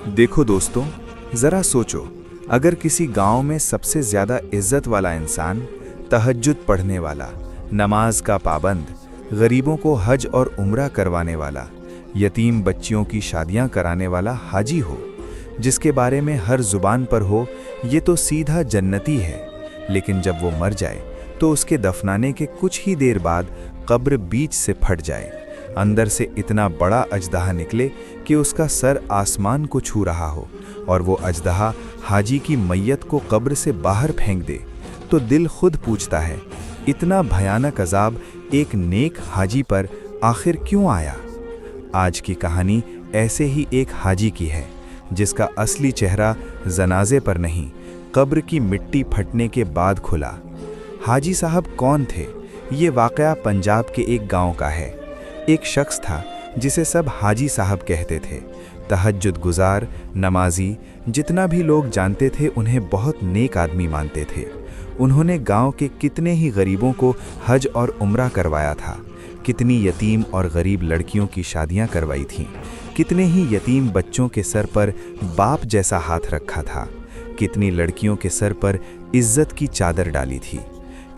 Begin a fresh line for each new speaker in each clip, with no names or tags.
देखो दोस्तों, ज़रा सोचो, अगर किसी गांव में सबसे ज़्यादा इज्जत वाला इंसान, तहज्जुद पढ़ने वाला, नमाज का पाबंद, गरीबों को हज और उम्रा करवाने वाला, यतीम बच्चियों की शादियां कराने वाला हाजी हो, जिसके बारे में हर जुबान पर हो ये तो सीधा जन्नती है, लेकिन जब वो मर जाए तो उसके दफनाने के कुछ ही देर बाद कब्र बीच से फट जाए, अंदर से इतना बड़ा अजदहा निकले कि उसका सर आसमान को छू रहा हो और वो अजदहा हाजी की मैयत को कब्र से बाहर फेंक दे, तो दिल खुद पूछता है, इतना भयानक अजाब एक नेक हाजी पर आखिर क्यों आया। आज की कहानी ऐसे ही एक हाजी की है, जिसका असली चेहरा जनाजे पर नहीं, कब्र की मिट्टी फटने के बाद खुला। हाजी साहब कौन थे? ये वाक़या पंजाब के एक गांव का है। एक शख्स था जिसे सब हाजी साहब कहते थे। तहज्जुद गुजार, नमाजी, जितना भी लोग जानते थे उन्हें बहुत नेक आदमी मानते थे। उन्होंने गांव के कितने ही गरीबों को हज और उम्रा करवाया था, कितनी यतीम और गरीब लड़कियों की शादियां करवाई थीं, कितने ही यतीम बच्चों के सर पर बाप जैसा हाथ रखा था, कितनी लड़कियों के सर पर इज्जत की चादर डाली थी।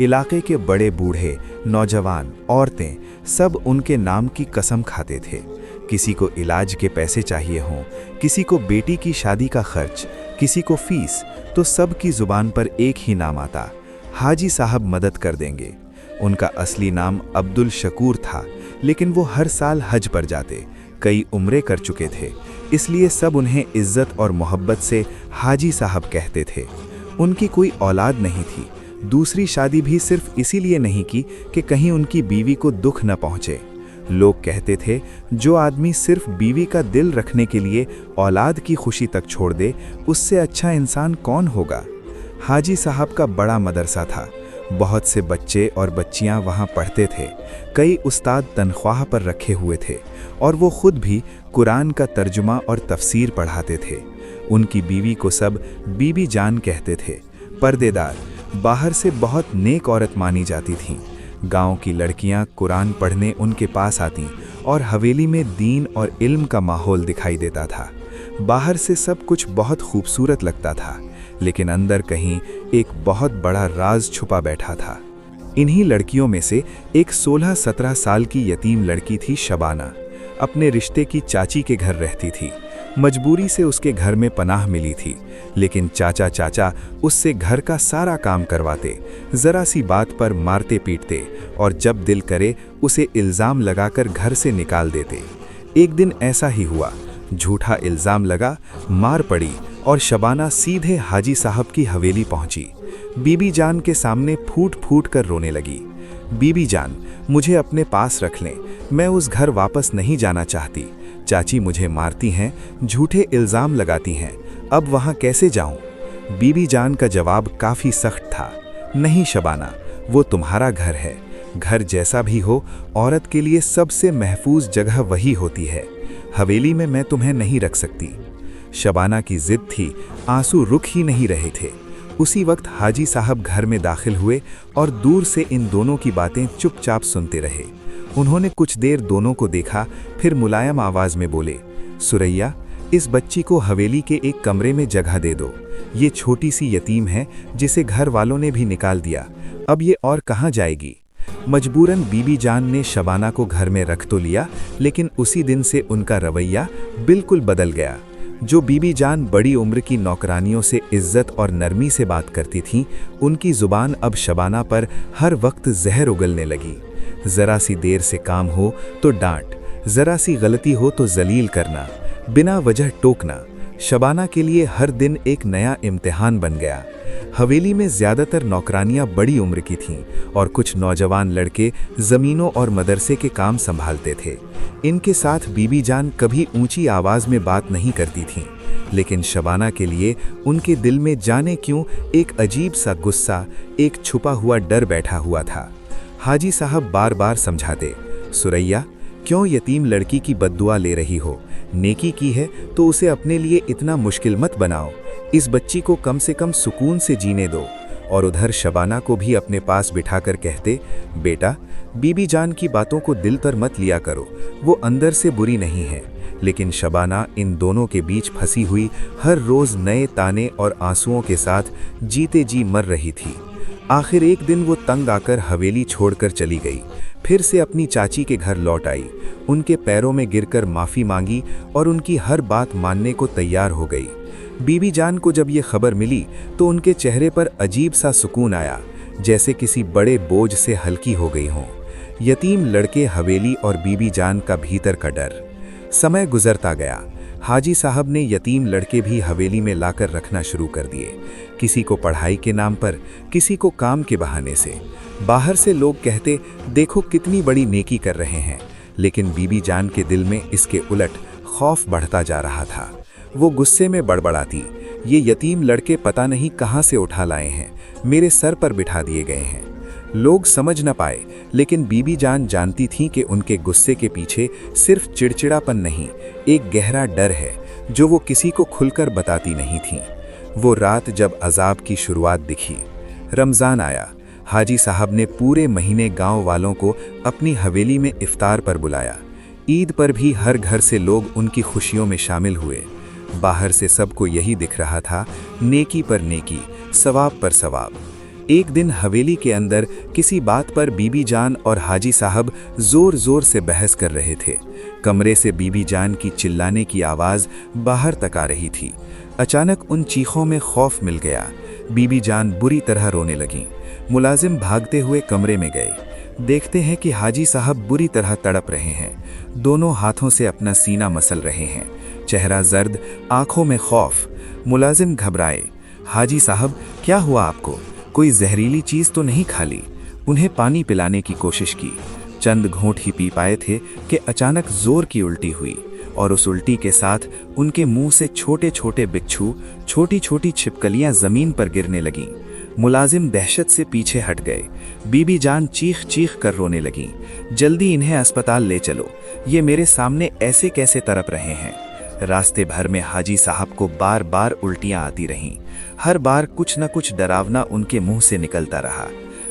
इलाके के बड़े बूढ़े, नौजवान, औरतें सब उनके नाम की कसम खाते थे। किसी को इलाज के पैसे चाहिए हों, किसी को बेटी की शादी का खर्च, किसी को फीस, तो सब की ज़ुबान पर एक ही नाम आता, हाजी साहब मदद कर देंगे। उनका असली नाम अब्दुल शकूर था, लेकिन वो हर साल हज पर जाते, कई उम्रे कर चुके थे, इसलिए सब उन्हें इज्जत और मोहब्बत से हाजी साहब कहते थे। उनकी कोई औलाद नहीं थी, दूसरी शादी भी सिर्फ इसीलिए नहीं की कि कहीं उनकी बीवी को दुख न पहुंचे। लोग कहते थे, जो आदमी सिर्फ बीवी का दिल रखने के लिए औलाद की खुशी तक छोड़ दे, उससे अच्छा इंसान कौन होगा। हाजी साहब का बड़ा मदरसा था, बहुत से बच्चे और बच्चियां वहां पढ़ते थे, कई उस्ताद तनख्वाह पर रखे हुए थे और वो खुद भी कुरान का तर्जुमा और तफसीर पढ़ाते थे। उनकी बीवी को सब बीबी जान कहते थे, पर्देदार, बाहर से बहुत नेक औरत मानी जाती थीं। गांव की लड़कियां कुरान पढ़ने उनके पास आतीं और हवेली में दीन और इल्म का माहौल दिखाई देता था। बाहर से सब कुछ बहुत खूबसूरत लगता था, लेकिन अंदर कहीं एक बहुत बड़ा राज छुपा बैठा था। इन्हीं लड़कियों में से एक 16-17 साल की यतीम लड़की थी शबाना। अपने रिश्ते की चाची के घर रहती थी। मजबूरी से उसके घर में पनाह मिली थी, लेकिन चाचा उससे घर का सारा काम करवाते, ज़रा सी बात पर मारते पीटते और जब दिल करे उसे इल्ज़ाम लगाकर घर से निकाल देते। एक दिन ऐसा ही हुआ, झूठा इल्ज़ाम लगा, मार पड़ी और शबाना सीधे हाजी साहब की हवेली पहुंची। बीबी जान के सामने फूट फूट कर रोने लगी। बीबी जान, मुझे अपने पास रख लें, मैं उस घर वापस नहीं जाना चाहती। चाची मुझे मारती हैं, झूठे इल्ज़ाम लगाती हैं, अब वहाँ कैसे जाऊँ। बीबी जान का जवाब काफ़ी सख्त था, नहीं शबाना, वो तुम्हारा घर है, घर जैसा भी हो, औरत के लिए सबसे महफूज जगह वही होती है, हवेली में मैं तुम्हें नहीं रख सकती। शबाना की जिद थी, आंसू रुक ही नहीं रहे थे। उसी वक्त हाजी साहब घर में दाखिल हुए और दूर से इन दोनों की बातें चुपचाप सुनते रहे। उन्होंने कुछ देर दोनों को देखा, फिर मुलायम आवाज में बोले, सुरैया, इस बच्ची को हवेली के एक कमरे में जगह दे दो। ये छोटी सी यतीम है जिसे घर वालों ने भी निकाल दिया, अब ये और कहाँ जाएगी। मजबूरन बीबी जान ने शबाना को घर में रख तो लिया, लेकिन उसी दिन से उनका रवैया बिल्कुल बदल गया। जो बीबी जान बड़ी उम्र की नौकरानियों से इज्जत और नरमी से बात करती थीं, उनकी ज़ुबान अब शबाना पर हर वक्त जहर उगलने लगी। ज़रा सी देर से काम हो तो डांट, ज़रा सी गलती हो तो जलील करना, बिना वजह टोकना। शबाना के लिए हर दिन एक नया इम्तिहान बन गया। हवेली में ज़्यादातर नौकरानियां बड़ी उम्र की थीं और कुछ नौजवान लड़के ज़मीनों और मदरसे के काम संभालते थे। इनके साथ बीबी जान कभी ऊंची आवाज़ में बात नहीं करती थीं, लेकिन शबाना के लिए उनके दिल में जाने क्यों एक अजीब सा गुस्सा, एक छुपा हुआ डर बैठा हुआ था। हाजी साहब बार बार समझाते, सुरैया, क्यों यतीम लड़की की बद्दुआ ले रही हो, नेकी की है तो उसे अपने लिए इतना मुश्किल मत बनाओ, इस बच्ची को कम से कम सुकून से जीने दो। और उधर शबाना को भी अपने पास बिठाकर कहते, बेटा, बीबी जान की बातों को दिल पर मत लिया करो, वो अंदर से बुरी नहीं है, लेकिन शबाना इन दोनों के बीच फंसी हुई हर रोज नए ताने और आंसुओं के साथ जीते जी मर रही थी। आखिर एक दिन वो तंग आकर हवेली छोड़कर चली गई। फिर से अपनी चाची के घर लौट आई, उनके पैरों में गिरकर माफ़ी मांगी और उनकी हर बात मानने को तैयार हो गई। बीबी जान को जब ये खबर मिली तो उनके चेहरे पर अजीब सा सुकून आया, जैसे किसी बड़े बोझ से हल्की हो गई हों। यतीम लड़के, हवेली और बीबी जान का भीतर का डर। समय गुजरता गया। हाजी साहब ने यतीम लड़के भी हवेली में लाकर रखना शुरू कर दिए, किसी को पढ़ाई के नाम पर, किसी को काम के बहाने से। बाहर से लोग कहते, देखो कितनी बड़ी नेकी कर रहे हैं, लेकिन बीबी जान के दिल में इसके उलट खौफ बढ़ता जा रहा था। वो गुस्से में बड़बड़ाती, ये यतीम लड़के पता नहीं कहाँ से उठा लाए हैं, मेरे सर पर बिठा दिए गए हैं। लोग समझ न पाए, लेकिन बीबी जान जानती थीं कि उनके गुस्से के पीछे सिर्फ चिड़चिड़ापन नहीं, एक गहरा डर है जो वो किसी को खुलकर बताती नहीं थीं। वो रात जब अजाब की शुरुआत दिखी, रमज़ान आया। हाजी साहब ने पूरे महीने गांव वालों को अपनी हवेली में इफ्तार पर बुलाया। ईद पर भी हर घर से लोग उनकी खुशियों में शामिल हुए। बाहर से सबको यही दिख रहा था, नेकी पर नेकी, सवाब पर सवाब। एक दिन हवेली के अंदर किसी बात पर बीबी जान और हाजी साहब जोर जोर से बहस कर रहे थे। कमरे से बीबी जान की चिल्लाने की आवाज़ बाहर तक आ रही थी। अचानक उन चीखों में खौफ मिल गया। बीबी जान बुरी तरह रोने लगीं। मुलाजिम भागते हुए कमरे में गए। देखते हैं कि हाजी साहब बुरी तरह तड़प रहे हैं, दोनों हाथों से अपना सीना मसल रहे हैं, चेहरा जर्द, आंखों में खौफ। मुलाजिम घबराए, हाजी साहब क्या हुआ आपको? कोई जहरीली चीज़ तो नहीं खा ली? उन्हें पानी पिलाने की कोशिश की। चंद घूंट ही पी पाए थे कि अचानक जोर की उल्टी हुई और उस उल्टी के साथ उनके मुंह से छोटे छोटे बिच्छू, छोटी छोटी छिपकलियां जमीन पर गिरने लगीं। मुलाजिम दहशत से पीछे हट गए। बीबी जान चीख चीख कर रोने लगीं, जल्दी इन्हें अस्पताल ले चलो, ये मेरे सामने ऐसे कैसे तड़प रहे हैं। रास्ते भर में हाजी साहब को बार बार उल्टियां आती रहीं। हर बार कुछ न कुछ डरावना उनके मुंह से निकलता रहा।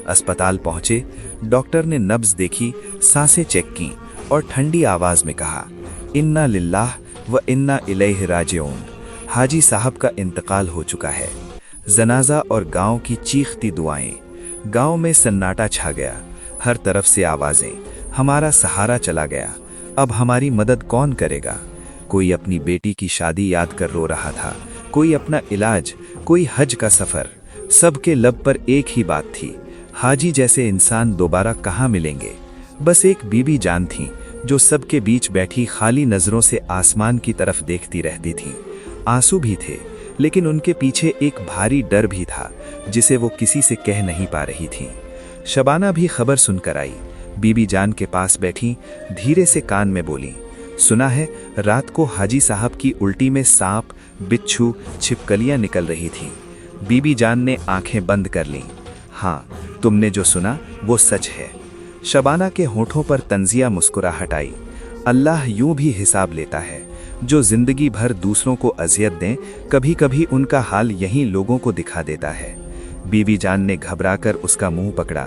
अस्पताल पहुंचे, डॉक्टर ने नब्ज देखी, सांसें चेक की और ठंडी आवाज में कहा, इन्ना लिल्लाह व इन्ना इलैहि राजिऊन। हाजी साहब का इंतकाल हो चुका है। जनाजा और गांव की चीखती दुआएं। गांव में सन्नाटा छा गया, हर तरफ से आवाजें, हमारा सहारा चला गया, अब हमारी मदद कौन करेगा। कोई अपनी बेटी की शादी याद कर रो रहा था, कोई अपना इलाज, कोई हज का सफर। सबके लब पर एक ही बात थी, हाजी जैसे इंसान दोबारा कहाँ मिलेंगे। बस एक बीबी जान थी जो सबके बीच बैठी खाली नजरों से आसमान की तरफ देखती रहती थी। आंसू भी थे, लेकिन उनके पीछे एक भारी डर भी था जिसे वो किसी से कह नहीं पा रही थी। शबाना भी खबर सुनकर आई, बीबी जान के पास बैठी, धीरे से कान में बोली, सुना है रात को हाजी साहब की उल्टी में सांप, बिच्छू, छिपकलियां निकल रही थीं। बीबी जान ने आंखें बंद कर लीं। हाँ, तुमने जो सुना वो सच है। शबाना के होठों पर तंजिया मुस्कुराहट आई। अल्लाह यूं भी हिसाब लेता है, जो जिंदगी भर दूसरों को अजियत दें, कभी कभी उनका हाल यहीं लोगों को दिखा देता है। बीबी जान ने घबराकर उसका मुंह पकड़ा।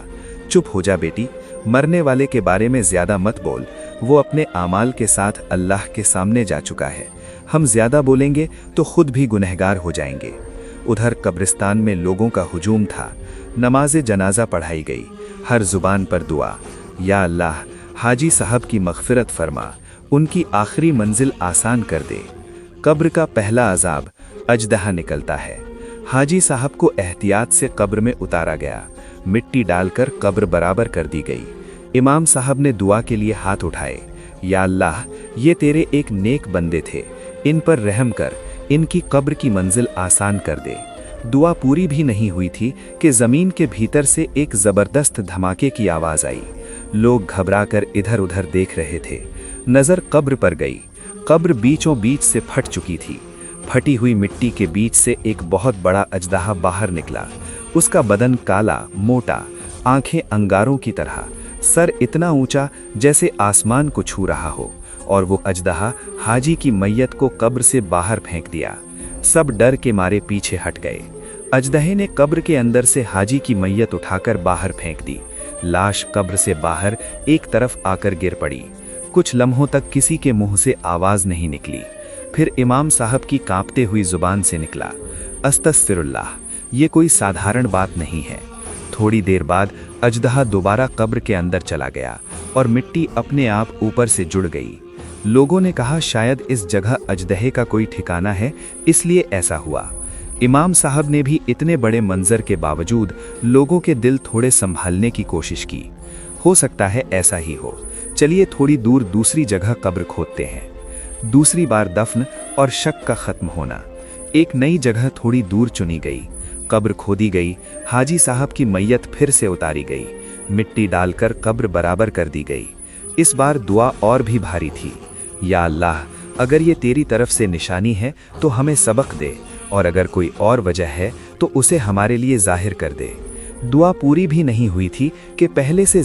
चुप हो जा बेटी, मरने वाले के बारे में ज्यादा मत बोल, वो अपने आमाल के साथ अल्लाह के सामने जा चुका है। हम ज्यादा बोलेंगे तो खुद भी गुनहगार हो जाएंगे। उधर कब्रिस्तान में लोगों का हुजूम था। नमाज जनाजा पढ़ाई गई, हर जुबान पर दुआ, या अल्लाह हाजी साहब की मग़फ़िरत फरमा, उनकी आखिरी मंजिल आसान कर दे। कब्र का पहला अजाब, अजदहा निकलता है। हाजी साहब को एहतियात से कब्र में उतारा गया, मिट्टी डालकर कब्र बराबर कर दी गई। इमाम साहब ने दुआ के लिए हाथ उठाए, या अल्लाह ये तेरे एक नेक बंदे थे, इन पर रहम कर, इनकी कब्र की मंजिल आसान कर दे। दुआ पूरी भी नहीं हुई थी कि जमीन के भीतर से एक जबरदस्त धमाके की आवाज आई। लोग घबराकर इधर उधर देख रहे थे। नजर कब्र पर गई। कब्र बीचों बीच से फट चुकी थी। फटी हुई मिट्टी के बीच से एक बहुत बड़ा अजदहा बाहर निकला। उसका बदन काला, मोटा, आंखें अंगारों की तरह, सर इतना ऊंचा जैसे आसमान को छू रहा हो, और वो अजदहा हाजी की मैयत को कब्र से बाहर फेंक दिया। सब डर के मारे पीछे हट गए। अजदहे ने कब्र के अंदर से हाजी की मैयत उठाकर बाहर फेंक दी। लाश कब्र से बाहर एक तरफ आकर गिर पड़ी। कुछ लम्हों तक किसी के मुंह से आवाज नहीं निकली। फिर इमाम साहब की कांपते हुई जुबान से निकला, अस्तगफिरुल्लाह, ये कोई साधारण बात नहीं है। थोड़ी देर बाद अजदहा दोबारा कब्र के अंदर चला गया और मिट्टी अपने आप ऊपर से जुड़ गई। लोगों ने कहा शायद इस जगह अजदहे का कोई ठिकाना है, इसलिए ऐसा हुआ। इमाम साहब ने भी इतने बड़े मंजर के बावजूद लोगों के दिल थोड़े संभालने की कोशिश की। हो सकता है ऐसा ही हो। चलिए थोड़ी दूर दूसरी जगह कब्र खोदते हैं। दूसरी बार दफन और शक का खत्म होना। एक नई जगह थोड़ी दूर चुनी गई, कब्र खोदी गई, हाजी साहब की मैयत फिर से उतारी गई, मिट्टी डालकर कब्र बराबर कर दी गई। इस बार दुआ और भी भारी थी, या अल्लाह, अगर ये तेरी तरफ से निशानी है तो हमें सबक दे, और अगर कोई और वजह है तो उसे हमारे लिए जाहिर कर दे। दुआ पूरी भी नहीं हुई थी कि पहले से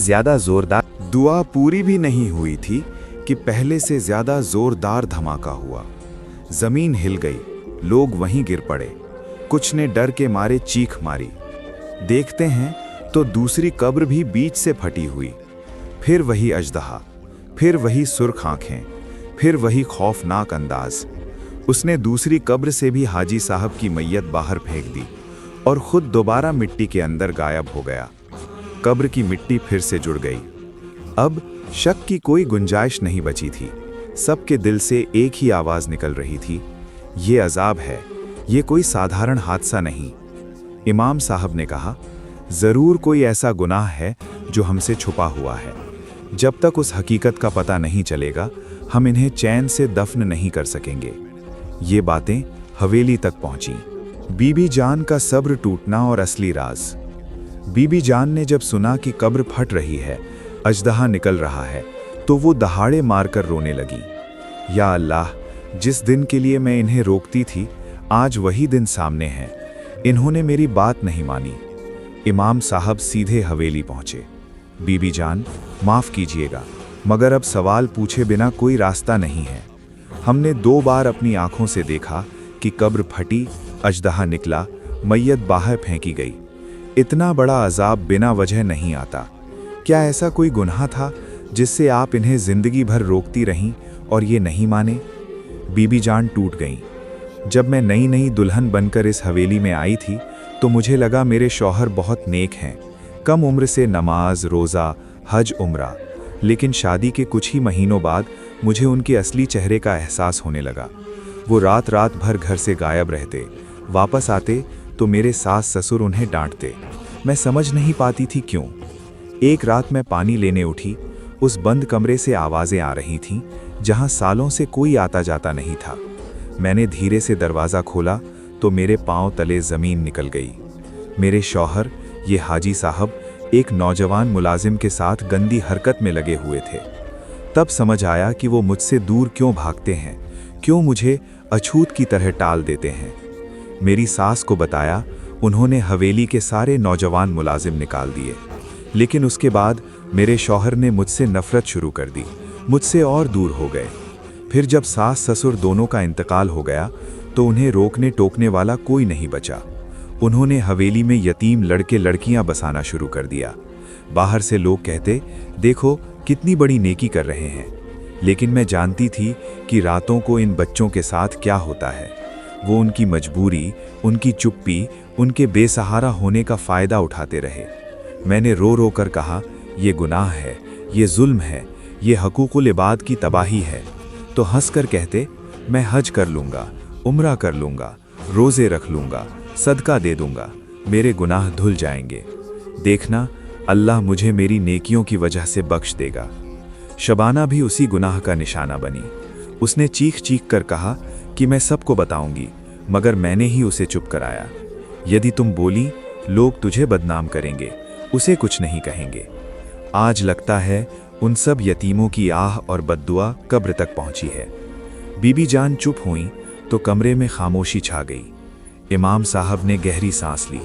ज्यादा जोरदार धमाका हुआ। जमीन हिल गई, लोग वहीं गिर पड़े। कुछ ने डर के मारे चीख मारी। देखते हैं तो दूसरी कब्र भी बीच से फटी हुई। फिर वही अजदहा, फिर वही सुर्ख आंखें, फिर वही खौफनाक अंदाज। उसने दूसरी कब्र से भी हाजी साहब की मैयत बाहर फेंक दी और खुद दोबारा मिट्टी के अंदर गायब हो गया। कब्र की मिट्टी फिर से जुड़ गई। अब शक की कोई गुंजाइश नहीं बची थी। सबके दिल से एक ही आवाज निकल रही थी, ये अजाब है, ये कोई साधारण हादसा नहीं। इमाम साहब ने कहा, जरूर कोई ऐसा गुनाह है जो हमसे छुपा हुआ है। जब तक उस हकीकत का पता नहीं चलेगा, हम इन्हें चैन से दफन नहीं कर सकेंगे। ये बातें हवेली तक पहुंची। बीबी जान का सब्र टूटना और असली राज। बीबी जान ने जब सुना कि कब्र फट रही है, अजदहा निकल रहा है, तो वो दहाड़े मारकर रोने लगी। या अल्लाह, जिस दिन के लिए मैं इन्हें रोकती थी, आज वही दिन सामने है। इन्होंने मेरी बात नहीं मानी। इमाम साहब सीधे हवेली पहुंचे। बीबी जान, माफ कीजिएगा, मगर अब सवाल पूछे बिना कोई रास्ता नहीं है। हमने 2 बार अपनी आंखों से देखा कि कब्र फटी, अजदहा निकला, मैयत बाहर फेंकी गई। इतना बड़ा अजाब बिना वजह नहीं आता। क्या ऐसा कोई गुनाह था जिससे आप इन्हें जिंदगी भर रोकती रहीं और ये नहीं माने? बीबी जान टूट गईं। जब मैं नई नई दुल्हन बनकर इस हवेली में आई थी तो मुझे लगा मेरे शौहर बहुत नेक हैं, कम उम्र से नमाज, रोज़ा, हज, उम्रा। लेकिन शादी के कुछ ही महीनों बाद मुझे उनके असली चेहरे का एहसास होने लगा। वो रात रात भर घर से गायब रहते, वापस आते तो मेरे सास ससुर उन्हें डांटते। मैं समझ नहीं पाती थी क्यों। एक रात मैं पानी लेने उठी, उस बंद कमरे से आवाज़ें आ रही थीं जहां सालों से कोई आता जाता नहीं था। मैंने धीरे से दरवाज़ा खोला तो मेरे पांव तले ज़मीन निकल गई। मेरे शौहर, ये हाजी साहब, एक नौजवान मुलाजिम के साथ गंदी हरकत में लगे हुए थे। तब समझ आया कि वो मुझसे दूर क्यों भागते हैं, क्यों मुझे अछूत की तरह टाल देते हैं। मेरी सास को बताया, उन्होंने हवेली के सारे नौजवान मुलाजिम निकाल दिए। लेकिन उसके बाद मेरे शौहर ने मुझसे नफरत शुरू कर दी, मुझसे और दूर हो गए। फिर जब सास ससुर दोनों का इंतकाल हो गया तो उन्हें रोकने टोकने वाला कोई नहीं बचा। उन्होंने हवेली में यतीम लड़के लड़कियां बसाना शुरू कर दिया। बाहर से लोग कहते, देखो कितनी बड़ी नेकी कर रहे हैं। लेकिन मैं जानती थी कि रातों को इन बच्चों के साथ क्या होता है। वो उनकी मजबूरी, उनकी चुप्पी, उनके बेसहारा होने का फ़ायदा उठाते रहे। मैंने रो रो कर कहा, ये गुनाह है, ये जुल्म है, ये हकूकुल इबाद की तबाही है। तो हंस कर कहते, मैं हज कर लूँगा, उम्रा कर लूँगा, रोज़े रख लूँगा, सदका दे दूँगा, मेरे गुनाह धुल जाएंगे। देखना, अल्लाह मुझे मेरी नेकियों की वजह से बख्श देगा। शबाना भी उसी गुनाह का निशाना बनी। उसने चीख चीख कर कहा कि मैं सबको बताऊंगी, मगर मैंने ही उसे चुप कराया। यदि तुम बोली, लोग तुझे बदनाम करेंगे, उसे कुछ नहीं कहेंगे। आज लगता है उन सब यतीमों की आह और बद्दुआ कब्र तक पहुंची है। बीबी जान चुप हुई तो कमरे में खामोशी छा गई। इमाम साहब ने गहरी सांस ली।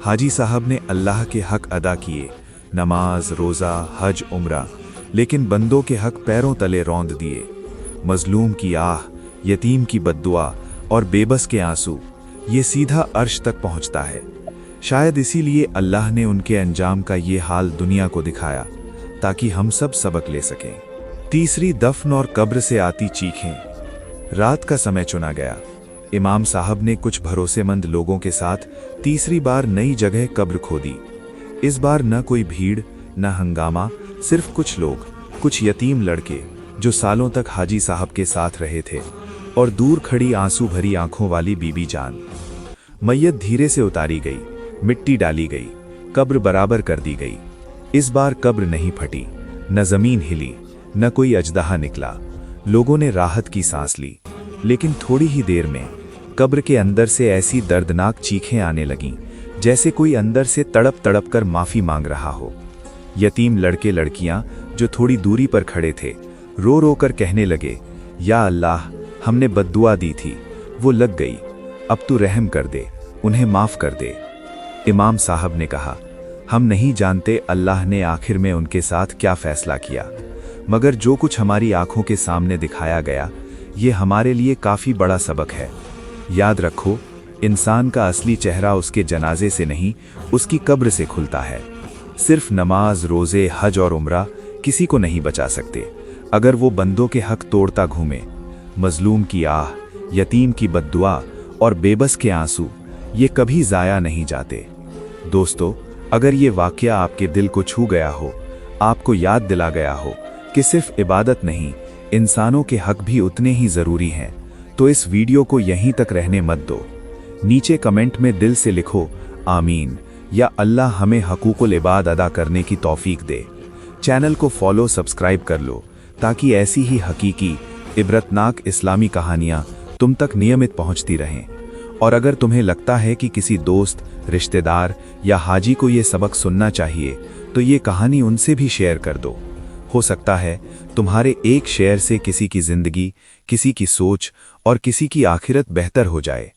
हाजी साहब ने अल्लाह के हक अदा किए, नमाज, रोज़ा, हज, उम्रा, लेकिन बंदों के हक पैरों तले रौंद दिए। मजलूम की आह, यतीम की बद्दुआ और बेबस के आंसू, ये सीधा अर्श तक पहुंचता है। शायद इसीलिए अल्लाह ने उनके अंजाम का ये हाल दुनिया को दिखाया, ताकि हम सब सबक ले सकें। तीसरी दफन और कब्र से आती चीखें। रात का समय चुना गया। इमाम साहब ने कुछ भरोसेमंद लोगों के साथ तीसरी बार नई जगह कब्र खोदी। इस बार न कोई भीड़ न हंगामा, सिर्फ कुछ लोग, कुछ यतीम लड़के जो सालों तक हाजी साहब के साथ रहे थे, और दूर खड़ी आंसू भरी आंखों वाली बीबी जान। मैयत धीरे से उतारी गई, मिट्टी डाली गई, कब्र बराबर कर दी गई। इस बार कब्र नहीं फटी, न जमीन हिली, न कोई अजदहा निकला। लोगों ने राहत की सांस ली, लेकिन थोड़ी ही देर में कब्र के अंदर से ऐसी दर्दनाक चीखें आने लगीं जैसे कोई अंदर से तड़प तड़प कर माफी मांग रहा हो। यतीम लड़के लड़कियां जो थोड़ी दूरी पर खड़े थे रो रो कर कहने लगे, या अल्लाह, हमने बद्दुआ दी थी, वो लग गई, अब तू रहम कर दे, उन्हें माफ कर दे। इमाम साहब ने कहा, हम नहीं जानते अल्लाह ने आखिर में उनके साथ क्या फैसला किया, मगर जो कुछ हमारी आंखों के सामने दिखाया गया ये हमारे लिए काफ़ी बड़ा सबक है। याद रखो, इंसान का असली चेहरा उसके जनाजे से नहीं, उसकी कब्र से खुलता है। सिर्फ नमाज, रोज़े, हज और उम्रा किसी को नहीं बचा सकते अगर वो बंदों के हक तोड़ता घूमे। मजलूम की आह, यतीम की बद्दुआ और बेबस के आंसू ये कभी ज़ाया नहीं जाते। दोस्तों, अगर ये वाक़या आपके दिल को छू गया हो, आपको याद दिला गया हो कि सिर्फ इबादत नहीं, इंसानों के हक भी उतने ही ज़रूरी हैं, तो इस वीडियो को यहीं तक रहने मत दो। नीचे कमेंट में दिल से लिखो आमीन, या अल्लाह हमें हकूक़ुल इबाद अदा करने की तौफीक दे। चैनल को फॉलो, सब्सक्राइब कर लो ताकि ऐसी ही हकीकी इबरतनाक इस्लामी कहानियाँ तुम तक नियमित पहुँचती रहें। और अगर तुम्हें लगता है कि किसी दोस्त, रिश्तेदार या हाजी को ये सबक सुनना चाहिए तो ये कहानी उनसे भी शेयर कर दो। हो सकता है तुम्हारे एक शेयर से किसी की जिंदगी, किसी की सोच और किसी की आखिरत बेहतर हो जाए।